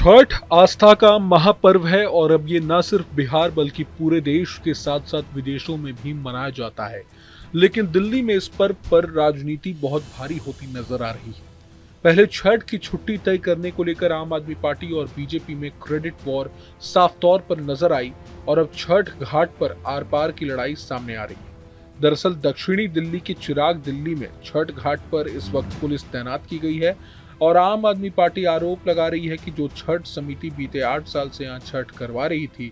छठ आस्था का महापर्व है और अब ये न सिर्फ बिहार बल्कि पूरे देश के साथ साथ विदेशों में भी मनाया जाता है। लेकिन दिल्ली में इस पर्व पर राजनीति बहुत भारी होती नजर आ रही है। पहले छठ की छुट्टी तय करने को लेकर आम आदमी पार्टी और बीजेपी में क्रेडिट वॉर साफ तौर पर नजर आई और अब छठ घाट पर आर पार की लड़ाई सामने आ रही है। दरअसल दक्षिणी दिल्ली के चिराग दिल्ली में छठ घाट पर इस वक्त पुलिस तैनात की गई है और आम आदमी पार्टी आरोप लगा रही है कि जो छठ समिति बीते 8 साल से यहाँ छठ करवा रही थी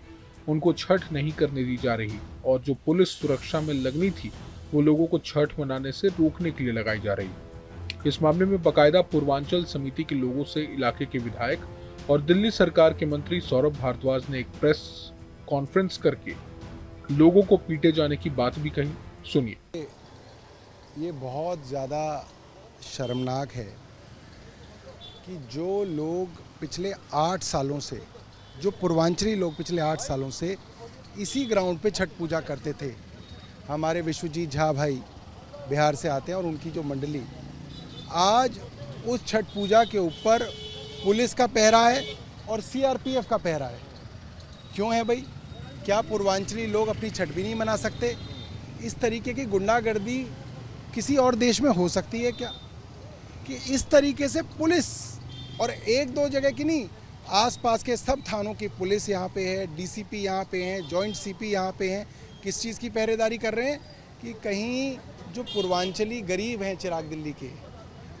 उनको छठ नहीं करने दी जा रही और जो पुलिस सुरक्षा में लगनी थी वो लोगों को छठ मनाने से रोकने के लिए लगाई जा रही। इस मामले में बकायदा पूर्वांचल समिति के लोगों से इलाके के विधायक और दिल्ली सरकार के मंत्री सौरभ भारद्वाज ने एक प्रेस कॉन्फ्रेंस करके लोगों को पीटे जाने की बात भी कही। सुनिए। ये बहुत ज़्यादा शर्मनाक है कि जो लोग पिछले 8 सालों से, जो पूर्वांचली लोग पिछले 8 सालों से इसी ग्राउंड पे छठ पूजा करते थे। हमारे विश्वजीत झा भाई बिहार से आते हैं और उनकी जो मंडली आज उस छठ पूजा के ऊपर पुलिस का पहरा है और सीआरपीएफ का पहरा है। क्यों है भाई? क्या पूर्वांचली लोग अपनी छठ भी नहीं मना सकते? इस तरीके की गुंडागर्दी किसी और देश में हो सकती है क्या कि इस तरीके से पुलिस, और 1-2 जगह की नहीं, आसपास के सब थानों की पुलिस यहाँ पे है, डीसीपी यहाँ पे हैं, जॉइंट सीपी यहाँ पे हैं। किस चीज़ की पहरेदारी कर रहे हैं कि कहीं जो पूर्वांचली गरीब हैं चिराग दिल्ली के,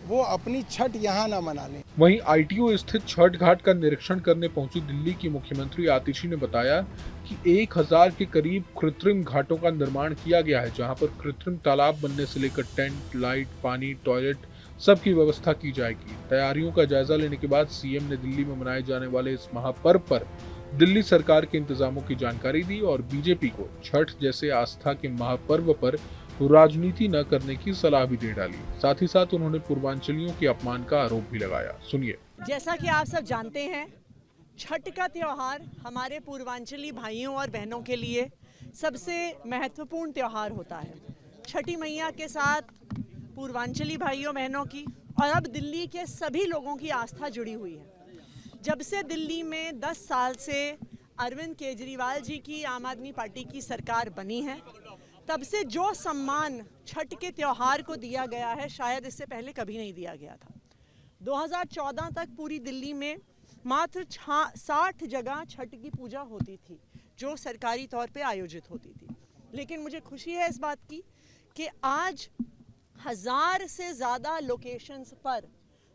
वो अपनी छठ यहाँ ना मना लें। वहीं आईटीओ स्थित छठ घाट का निरीक्षण करने पहुंची दिल्ली की मुख्यमंत्री आतिशी ने बताया कि 1000 के करीब कृत्रिम घाटों का निर्माण किया गया है, जहां पर कृत्रिम तालाब बनने से लेकर टेंट, लाइट, पानी, टॉयलेट सबकी व्यवस्था की जाएगी। तैयारियों का जायजा लेने के बाद सीएम ने दिल्ली में मनाए जाने वाले इस महापर्व पर दिल्ली सरकार के इंतजामों की जानकारी दी और बीजेपी को छठ जैसे आस्था के महापर्व पर राजनीति न करने की सलाह भी दे डाली। साथ ही साथ उन्होंने पूर्वांचलियों के अपमान का आरोप भी लगाया। सुनिए। जैसा कि आप सब जानते हैं, छठ का त्योहार हमारे पूर्वांचली भाइयों और बहनों के लिए सबसे महत्वपूर्ण त्योहार होता है। छठी मैया के साथ पूर्वांचली भाइयों बहनों की और अब दिल्ली के सभी लोगों की आस्था जुड़ी हुई है। जब से दिल्ली में 10 साल से अरविंद केजरीवाल जी की आम आदमी पार्टी की सरकार बनी है, तब से जो सम्मान छठ के त्योहार को दिया गया है शायद इससे पहले कभी नहीं दिया गया था। 2014 तक पूरी दिल्ली में मात्र 60 जगह छठ की पूजा होती थी जो सरकारी तौर पे आयोजित होती थी। लेकिन मुझे खुशी है इस बात की कि आज 1000 से ज़्यादा लोकेशंस पर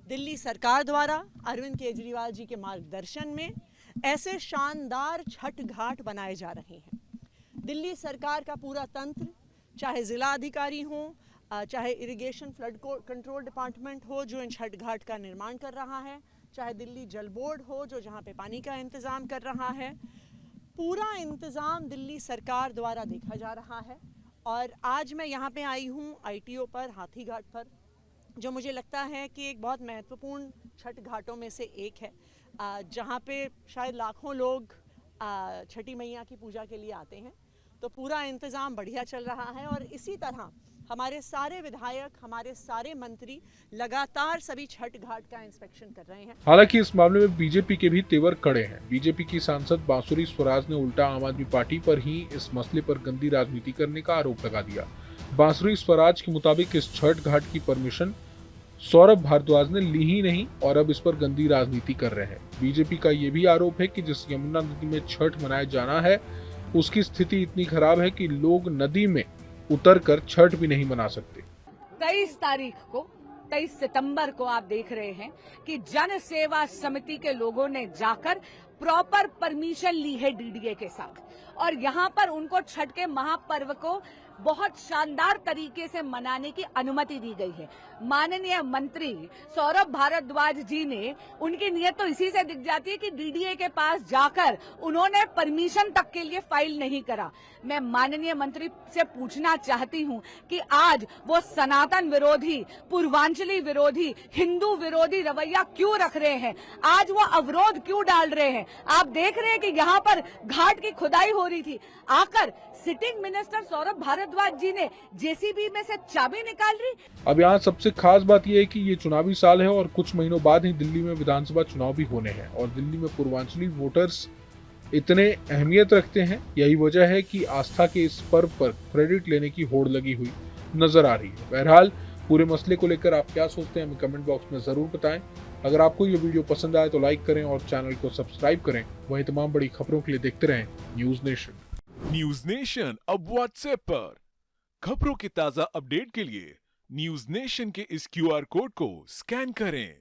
दिल्ली सरकार द्वारा अरविंद केजरीवाल जी के मार्गदर्शन में ऐसे शानदार छठ घाट बनाए जा रहे हैं। दिल्ली सरकार का पूरा तंत्र, चाहे ज़िला अधिकारी हों, चाहे इरिगेशन फ्लड कंट्रोल डिपार्टमेंट हो जो इन छठ घाट का निर्माण कर रहा है, चाहे दिल्ली जल बोर्ड हो जो जहाँ पे पानी का इंतज़ाम कर रहा है, पूरा इंतज़ाम दिल्ली सरकार द्वारा देखा जा रहा है। और आज मैं यहाँ पे आई हूँ आईटीओ पर, हाथी घाट पर, जो मुझे लगता है कि एक बहुत महत्वपूर्ण छठ घाटों में से एक है, जहाँ पे शायद लाखों लोग छठी मैया की पूजा के लिए आते हैं। तो पूरा इंतज़ाम बढ़िया चल रहा है और इसी तरह हमारे सारे विधायक, हमारे सारे मंत्री लगातार सभी छठ घाट का इंस्पेक्शन कर रहे हैं। हालांकि इस मामले में बीजेपी के भी तेवर कड़े हैं। बीजेपी की सांसद बांसुरी स्वराज ने उल्टा आम आदमी पार्टी पर ही इस मसले पर गंदी राजनीति करने का आरोप लगा दिया। बांसुरी स्वराज के मुताबिक इस छठ घाट की परमिशन सौरभ भारद्वाज ने ली ही नहीं और अब इस पर गंदी राजनीति कर रहे हैं। बीजेपी का ये भी आरोप है कि जिस यमुना नदी में छठ मनाया जाना है उसकी स्थिति इतनी खराब है कि लोग नदी में उतरकर छठ भी नहीं मना सकते। 23 सितंबर को आप देख रहे हैं कि जन सेवा समिति के लोगों ने जाकर प्रॉपर परमिशन ली है डीडीए के साथ और यहाँ पर उनको छठ के महापर्व को बहुत शानदार तरीके से मनाने की अनुमति दी गई है। माननीय मंत्री सौरभ भारद्वाज जी ने, उनकी नीयत तो इसी से दिख जाती है कि डीडीए के पास जाकर उन्होंने परमिशन तक के लिए फाइल नहीं करा। मैं माननीय मंत्री से पूछना चाहती हूं कि आज वो सनातन विरोधी, पूर्वांचली विरोधी, हिंदू विरोधी रवैया क्यों रख रहे हैं? आज वो अवरोध क्यों डाल रहे हैं? आप देख रहे हैं कि यहाँ पर घाट की खुदाई हो रही थी, आकर सिटिंग मिनिस्टर सौरभ भारद्वाज जी ने जेसीबी में से चाबी निकाल ली। अब यहाँ सबसे खास बात यह है कि ये चुनावी साल है और कुछ महीनों बाद ही दिल्ली में विधानसभा चुनाव भी होने हैं और दिल्ली में पूर्वांचली वोटर्स इतने अहमियत रखते हैं। यही वजह है कि आस्था के इस पर्व पर क्रेडिट लेने की होड़ लगी हुई नजर आ रही है। बहरहाल पूरे मसले को लेकर आप क्या सोचते हैं हमें कमेंट बॉक्स में जरूर बताएं। अगर आपको ये वीडियो पसंद आए तो लाइक करें और चैनल को सब्सक्राइब करें। वहीं तमाम बड़ी खबरों के लिए देखते रहें न्यूज नेशन। न्यूज नेशन अब व्हाट्सएप पर खबरों के ताजा अपडेट के लिए न्यूज नेशन के इस QR कोड को स्कैन करें।